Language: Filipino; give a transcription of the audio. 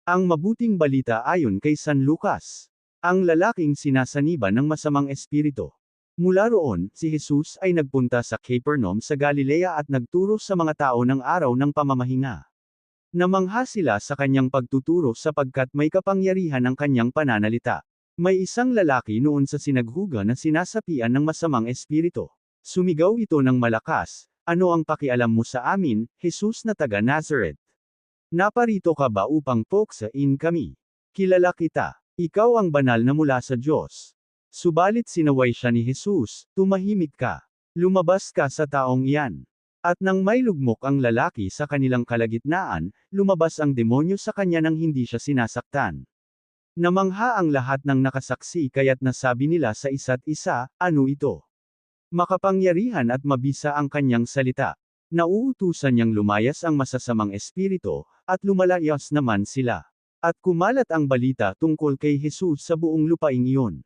Ang mabuting balita ayon kay San Lucas. Ang lalaking sinasaniba ng masamang espiritu. Mula roon, si Jesus ay nagpunta sa Capernaum sa Galilea at nagturo sa mga tao ng araw ng pamamahinga. Namangha sila sa kanyang pagtuturo sapagkat may kapangyarihan ang kanyang pananalita. May isang lalaki noon sa sinaghuga na sinasapian ng masamang espiritu. Sumigaw ito ng malakas, "Ano ang pakialam mo sa amin, Jesus na taga Nazareth? Naparito ka ba upang puksain kami? Kilala kita. Ikaw ang banal na mula sa Diyos." Subalit sinaway siya ni Jesus, "Tumahimik ka. Lumabas ka sa taong iyan." At nang may lugmok ang lalaki sa kanilang kalagitnaan, lumabas ang demonyo sa kanya nang hindi siya sinasaktan. Namangha ang lahat ng nakasaksi kaya't nasabi nila sa isa't isa, "Ano ito? Makapangyarihan at mabisa ang kanyang salita." Nauutusan niyang lumayas ang masasamang espiritu, at lumalayas naman sila. At kumalat ang balita tungkol kay Jesus sa buong lupaing iyon.